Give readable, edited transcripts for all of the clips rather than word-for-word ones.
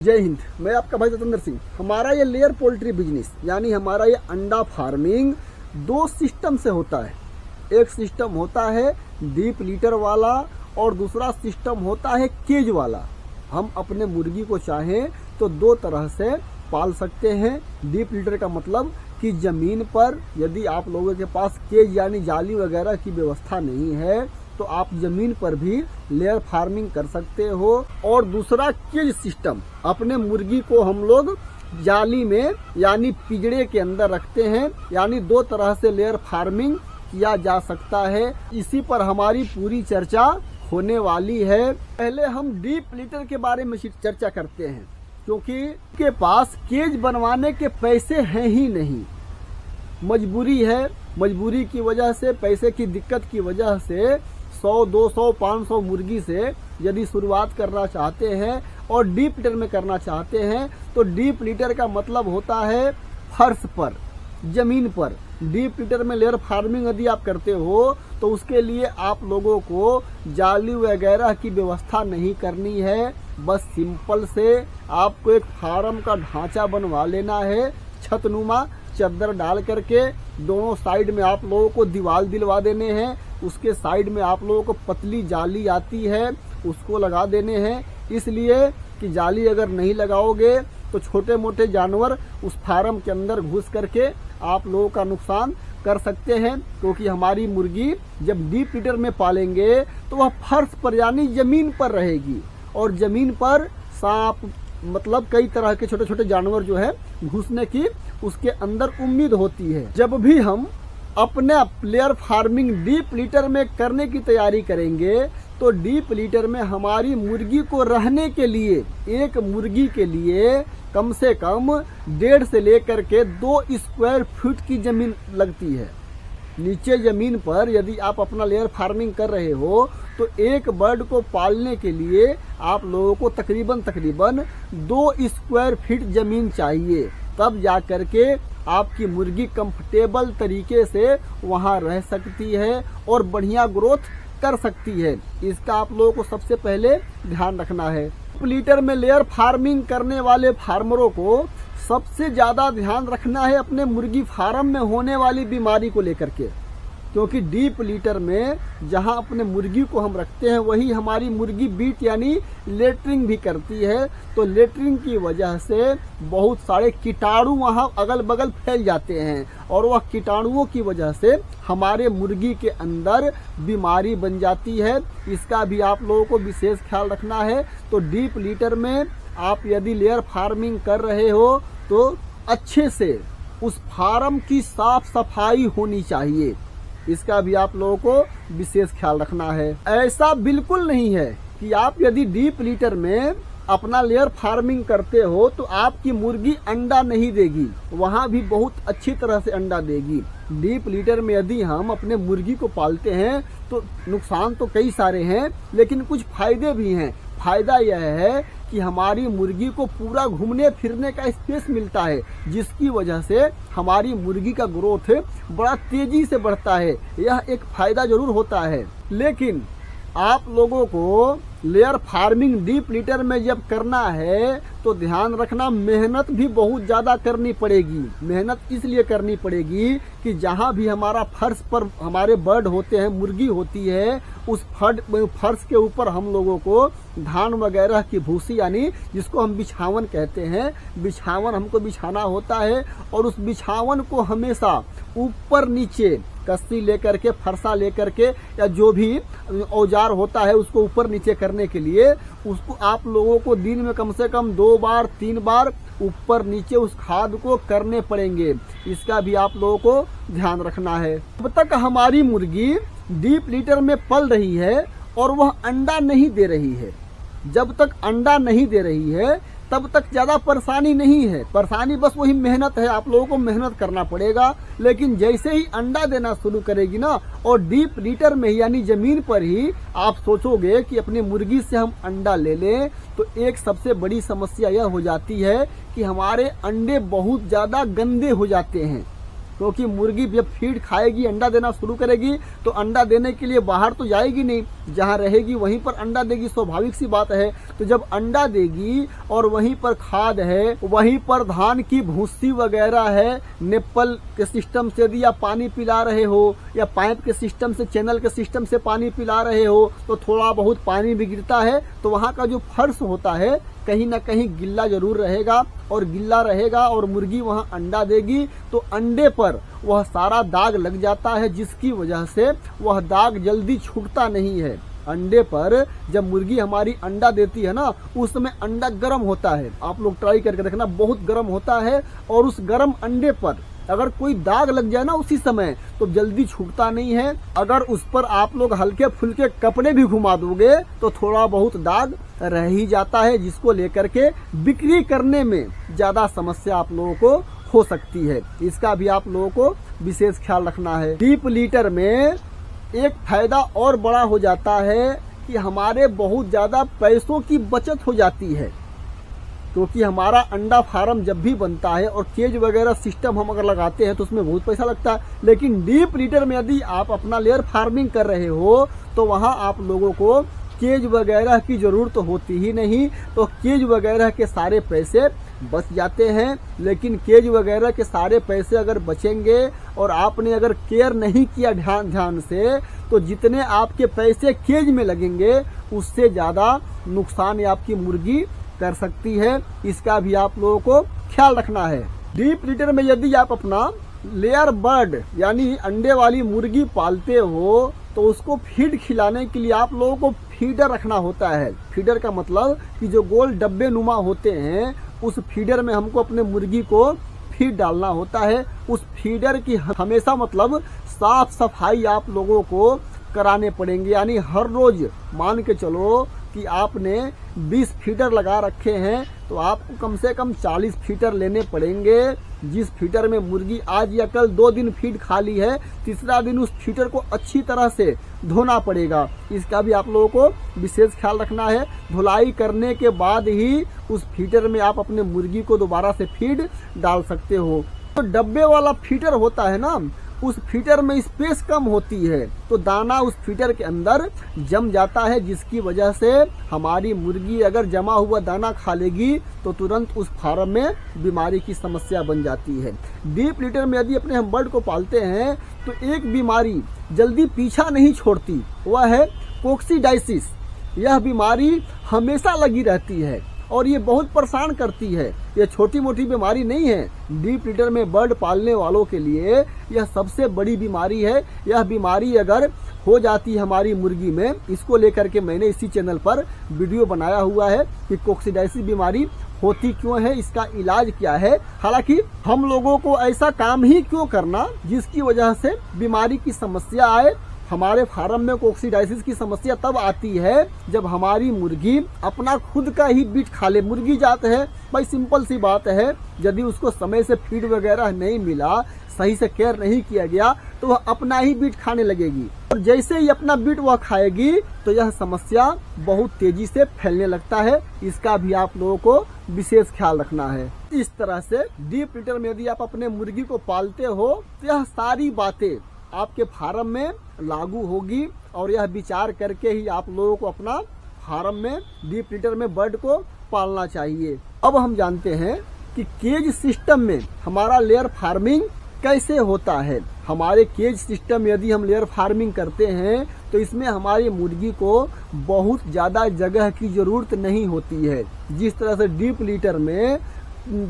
जय हिंद। मैं आपका भाई सतेंद्र सिंह। हमारा ये लेयर पोल्ट्री बिजनेस यानी हमारा ये अंडा फार्मिंग दो सिस्टम से होता है। एक सिस्टम होता है डीप लीटर वाला और दूसरा सिस्टम होता है केज वाला। हम अपने मुर्गी को चाहें तो दो तरह से पाल सकते हैं। डीप लीटर का मतलब कि जमीन पर यदि आप लोगों के पास केज यानी जाली वगैरह की व्यवस्था नहीं है तो आप जमीन पर भी लेयर फार्मिंग कर सकते हो। और दूसरा केज सिस्टम, अपने मुर्गी को हम लोग जाली में यानी पिंजड़े के अंदर रखते हैं। यानी दो तरह से लेयर फार्मिंग किया जा सकता है। इसी पर हमारी पूरी चर्चा होने वाली है। पहले हम डीप लीटर के बारे में चर्चा करते हैं, क्योंकि के पास केज बनवाने के पैसे हैं ही नहीं। मजबूरी है, मजबूरी की वजह से, पैसे की दिक्कत की वजह से 100, 200, 500 मुर्गी से यदि शुरुआत करना चाहते हैं और डीप लीटर में करना चाहते हैं तो डीप लीटर का मतलब होता है फर्श पर, जमीन पर। डीप लीटर में लेयर फार्मिंग यदि आप करते हो तो उसके लिए आप लोगों को जाली वगैरह की व्यवस्था नहीं करनी है। बस सिंपल से आपको एक फार्म का ढांचा बनवा लेना है। छतनुमा चद्दर डाल करके दोनों साइड में आप लोगों को दीवार दिलवा देने हैं। उसके साइड में आप लोगों को पतली जाली आती है, उसको लगा देने हैं। इसलिए कि जाली अगर नहीं लगाओगे तो छोटे मोटे जानवर उस फार्म के अंदर घुस करके आप लोगों का नुकसान कर सकते हैं। क्योंकि हमारी मुर्गी जब डीप लीटर में पालेंगे तो वह फर्श पर यानी जमीन पर रहेगी और जमीन पर सांप मतलब कई तरह के छोटे छोटे जानवर जो है घुसने की उसके अंदर उम्मीद होती है। जब भी हम अपने लेयर फार्मिंग डीप लीटर में करने की तैयारी करेंगे तो डीप लीटर में हमारी मुर्गी को रहने के लिए, एक मुर्गी के लिए कम से कम 1.5 से लेकर के 2 स्क्वायर फीट की जमीन लगती है। नीचे जमीन पर यदि आप अपना लेयर फार्मिंग कर रहे हो तो एक बर्ड को पालने के लिए आप लोगों को तकरीबन 2 स्क्वायर फीट जमीन चाहिए। तब जा करके आपकी मुर्गी कंफर्टेबल तरीके से वहां रह सकती है और बढ़िया ग्रोथ कर सकती है। इसका आप लोगों को सबसे पहले ध्यान रखना है। लीटर में लेयर फार्मिंग करने वाले फार्मरों को सबसे ज्यादा ध्यान रखना है अपने मुर्गी फार्म में होने वाली बीमारी को लेकर के। क्योंकि डीप लीटर में जहां अपने मुर्गी को हम रखते हैं वही हमारी मुर्गी बीट यानी लेटरिंग भी करती है। तो लेटरिंग की वजह से बहुत सारे कीटाणु वहां अगल बगल फैल जाते हैं और वह कीटाणुओं की वजह से हमारे मुर्गी के अंदर बीमारी बन जाती है। इसका भी आप लोगों को विशेष ख्याल रखना है। तो डीप लीटर में आप यदि लेयर फार्मिंग कर रहे हो तो अच्छे से उस फार्म की साफ सफाई होनी चाहिए। इसका भी आप लोगों को विशेष ख्याल रखना है। ऐसा बिल्कुल नहीं है कि आप यदि डीप लीटर में अपना लेयर फार्मिंग करते हो तो आपकी मुर्गी अंडा नहीं देगी। वहां भी बहुत अच्छी तरह से अंडा देगी। डीप लीटर में यदि हम अपने मुर्गी को पालते हैं तो नुकसान तो कई सारे हैं, लेकिन कुछ फायदे भी हैं। फायदा यह है कि हमारी मुर्गी को पूरा घूमने फिरने का स्पेस मिलता है, जिसकी वजह से हमारी मुर्गी का ग्रोथ बड़ा तेजी से बढ़ता है। यह एक फायदा जरूर होता है। लेकिन आप लोगों को लेयर फार्मिंग डीप लीटर में जब करना है तो ध्यान रखना, मेहनत भी बहुत ज्यादा करनी पड़ेगी। मेहनत इसलिए करनी पड़ेगी कि जहां भी हमारा फर्श पर हमारे बर्ड होते हैं, मुर्गी होती है, उस फर्श के ऊपर हम लोगों को धान वगैरह की भूसी यानी जिसको हम बिछावन कहते हैं, बिछावन हमको बिछाना होता है। और उस बिछावन को हमेशा ऊपर नीचे कस्सी लेकर के, फरसा लेकर के या जो भी औजार होता है उसको ऊपर नीचे करने के लिए उसको आप लोगों को दिन में कम से कम 2 बार 3 बार ऊपर नीचे उस खाद को करने पड़ेंगे। इसका भी आप लोगों को ध्यान रखना है। जब तक हमारी मुर्गी डीप लीटर में पल रही है और वह अंडा नहीं दे रही है, जब तक अंडा नहीं दे रही है तब तक ज्यादा परेशानी नहीं है। परेशानी बस वही मेहनत है, आप लोगों को मेहनत करना पड़ेगा। लेकिन जैसे ही अंडा देना शुरू करेगी ना और डीप लीटर में यानी जमीन पर ही आप सोचोगे कि अपनी मुर्गी से हम अंडा ले लें, तो एक सबसे बड़ी समस्या यह हो जाती है कि हमारे अंडे बहुत ज्यादा गंदे हो जाते हैं। क्योंकि मुर्गी जब फीड खाएगी, अंडा देना शुरू करेगी तो अंडा देने के लिए बाहर तो जाएगी नहीं, जहाँ रहेगी वहीं पर अंडा देगी, स्वाभाविक सी बात है। तो जब अंडा देगी और वहीं पर खाद है, वहीं पर धान की भूसी वगैरह है, नेपल के सिस्टम से यदि आप पानी पिला रहे हो या पाइप के सिस्टम से, चैनल के सिस्टम से पानी पिला रहे हो, तो थोड़ा बहुत पानी भी गिरता है, तो वहाँ का जो फर्श होता है कहीं ना कहीं गिल्ला जरूर रहेगा, और गिल्ला रहेगा और मुर्गी वहाँ अंडा देगी तो अंडे पर वह सारा दाग लग जाता है, जिसकी वजह से वह दाग जल्दी छूटता नहीं है। अंडे पर जब मुर्गी हमारी अंडा देती है ना, उस समय अंडा गर्म होता है, आप लोग ट्राई करके देखना, बहुत गर्म होता है, और उस गर्म अंडे पर अगर कोई दाग लग जाए ना उसी समय, तो जल्दी छूटता नहीं है। अगर उस पर आप लोग हल्के फुल्के कपड़े भी घुमा दोगे तो थोड़ा बहुत दाग रह ही जाता है, जिसको लेकर के बिक्री करने में ज्यादा समस्या आप लोगों को हो सकती है। इसका भी आप लोगों को विशेष ख्याल रखना है। डीप लीटर में एक फायदा और बड़ा हो जाता है कि हमारे बहुत ज्यादा पैसों की बचत हो जाती है, क्योंकि हमारा अंडा फार्म जब भी बनता है और केज वगैरह सिस्टम हम अगर लगाते हैं तो उसमें बहुत पैसा लगता है। लेकिन डीप लीटर में यदि आप अपना लेयर फार्मिंग कर रहे हो तो वहाँ आप लोगों को केज वगैरह की जरूरत होती ही नहीं, तो केज वगैरह के सारे पैसे बच जाते हैं। लेकिन केज वगैरह के सारे पैसे अगर बचेंगे और आपने अगर केयर नहीं किया ध्यान से, तो जितने आपके पैसे केज में लगेंगे उससे ज्यादा नुकसान आपकी मुर्गी कर सकती है। इसका भी आप लोगों को ख्याल रखना है। डीप लीटर में यदि आप अपना लेयर बर्ड यानी अंडे वाली मुर्गी पालते हो तो उसको फीड खिलाने के लिए आप लोगों को फीडर रखना होता है। फीडर का मतलब कि जो गोल डब्बे नुमा होते हैं, उस फीडर में हमको अपने मुर्गी को फीड डालना होता है। उस फीडर की हमेशा मतलब साफ सफाई आप लोगों को कराने पड़ेंगे, यानी हर रोज मान के चलो कि आपने 20 फीडर लगा रखे हैं तो आपको कम से कम 40 फीडर लेने पड़ेंगे। जिस फीडर में मुर्गी आज या कल 2 दिन फीड खा ली है, तीसरा दिन उस फीडर को अच्छी तरह से धोना पड़ेगा। इसका भी आप लोगों को विशेष ख्याल रखना है। धुलाई करने के बाद ही उस फीडर में आप अपने मुर्गी को दोबारा से फीड डाल सकते हो। तो डब्बे वाला फीडर होता है ना, उस फीडर में स्पेस कम होती है, तो दाना उस फीडर के अंदर जम जाता है, जिसकी वजह से हमारी मुर्गी अगर जमा हुआ दाना खा लेगी तो तुरंत उस फार्म में बीमारी की समस्या बन जाती है। डीप लीटर में यदि अपने हम बर्ड को पालते हैं तो एक बीमारी जल्दी पीछा नहीं छोड़ती, वह है कोक्सीडाइसिस। यह बीमारी हमेशा लगी रहती है और ये बहुत परेशान करती है। ये छोटी मोटी बीमारी नहीं है, डीप लीटर में बर्ड पालने वालों के लिए यह सबसे बड़ी बीमारी है। यह बीमारी अगर हो जाती है हमारी मुर्गी में, इसको लेकर के मैंने इसी चैनल पर वीडियो बनाया हुआ है कि कोक्सीडाइसिस बीमारी होती क्यों है, इसका इलाज क्या है। हालांकि हम लोगों को ऐसा काम ही क्यों करना जिसकी वजह से बीमारी की समस्या आए। हमारे फार्म में कोक्सीडाइसिस की समस्या तब आती है जब हमारी मुर्गी अपना खुद का ही बीट खा ले। मुर्गी जात है भाई, सिंपल सी बात है, यदि उसको समय से फीड वगैरह नहीं मिला, सही से केयर नहीं किया गया, तो वह अपना ही बीट खाने लगेगी, और जैसे ही अपना बीट वह खाएगी तो यह समस्या बहुत तेजी से फैलने लगता है। इसका भी आप लोगों को विशेष ख्याल रखना है। इस तरह से डीप लीटर में यदि आप अपने मुर्गी को पालते हो तो यह सारी बातें आपके फार्म में लागू होगी, और यह विचार करके ही आप लोगों को अपना फार्म में डीप लीटर में बर्ड को पालना चाहिए। अब हम जानते हैं कि केज सिस्टम में हमारा लेयर फार्मिंग कैसे होता है। हमारे केज सिस्टम यदि हम लेयर फार्मिंग करते हैं तो इसमें हमारी मुर्गी को बहुत ज्यादा जगह की जरूरत नहीं होती है। जिस तरह से डीप लीटर में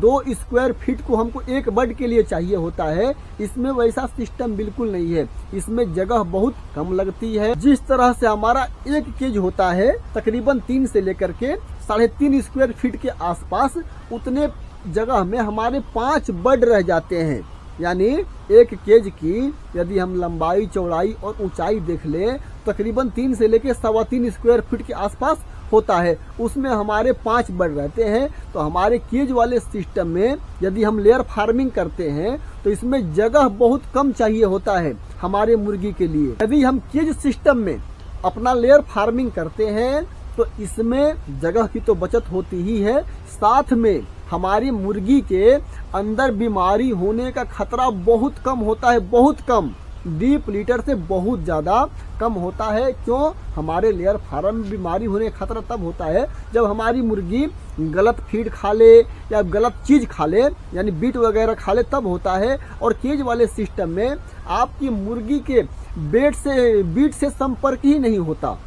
2 स्क्वायर फीट को हमको एक बर्ड के लिए चाहिए होता है, इसमें वैसा सिस्टम बिल्कुल नहीं है। इसमें जगह बहुत कम लगती है। जिस तरह से हमारा एक केज होता है तकरीबन 3 से लेकर के 3.5 स्क्वायर फीट के आसपास, उतने जगह में हमारे 5 बर्ड रह जाते हैं। यानी एक केज की यदि हम लंबाई, चौड़ाई और ऊंचाई देख लें, तकरीबन 3 से लेकर 3.25 स्क्वायर फीट के आसपास होता है। उसमें हमारे 5 बर्ड रहते हैं। तो हमारे केज वाले सिस्टम में यदि हम लेयर फार्मिंग करते हैं तो इसमें जगह बहुत कम चाहिए होता है हमारे मुर्गी के लिए। यदि हम केज सिस्टम में अपना लेयर फार्मिंग करते हैं तो इसमें जगह की तो बचत होती ही है, साथ में हमारी मुर्गी के अंदर बीमारी होने का खतरा बहुत कम होता है, बहुत कम। डीप लीटर से बहुत ज़्यादा कम होता है। क्यों? हमारे लेयर फार्म में बीमारी होने का खतरा तब होता है जब हमारी मुर्गी गलत फीड खा ले या गलत चीज़ खा ले, यानी बीट वगैरह खा ले, तब होता है। और केज वाले सिस्टम में आपकी मुर्गी के बीट से संपर्क ही नहीं होता,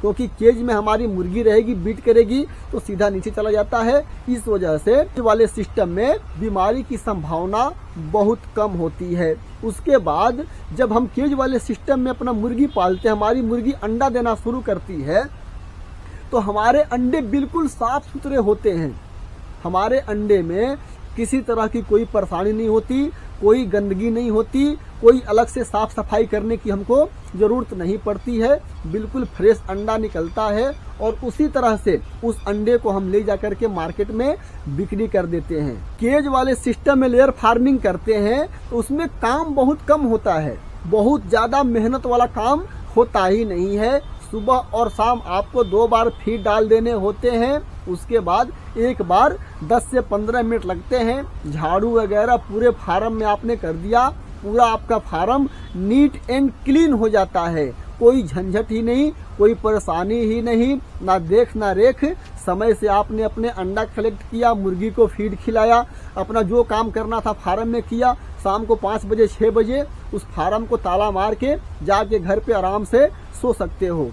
क्योंकि केज में हमारी मुर्गी रहेगी, बीट करेगी तो सीधा नीचे चला जाता है। इस वजह से केज वाले सिस्टम में बीमारी की संभावना बहुत कम होती है। उसके बाद जब हम केज वाले सिस्टम में अपना मुर्गी पालते हैं, हमारी मुर्गी अंडा देना शुरू करती है, तो हमारे अंडे बिल्कुल साफ सुथरे होते हैं। हमारे अंडे में किसी तरह की कोई परेशानी नहीं होती, कोई गंदगी नहीं होती, कोई अलग से साफ सफाई करने की हमको जरूरत नहीं पड़ती है। बिल्कुल फ्रेश अंडा निकलता है और उसी तरह से उस अंडे को हम ले जाकर के मार्केट में बिक्री कर देते हैं। केज वाले सिस्टम में लेयर फार्मिंग करते हैं तो उसमें काम बहुत कम होता है, बहुत ज्यादा मेहनत वाला काम होता ही नहीं है। सुबह और शाम आपको 2 बार फीड डाल देने होते हैं, उसके बाद एक बार 10 से 15 मिनट लगते हैं। झाड़ू वगैरह पूरे फार्म में आपने कर दिया, पूरा आपका फार्म नीट एंड क्लीन हो जाता है। कोई झंझट ही नहीं, कोई परेशानी ही नहीं, ना देख ना रेख। समय से आपने अपने अंडा कलेक्ट किया, मुर्गी को फीड खिलाया, अपना जो काम करना था फार्म में किया। शाम को 5 बजे 6 बजे उस फार्म को ताला मार के जाके घर पे आराम से सो सकते हो।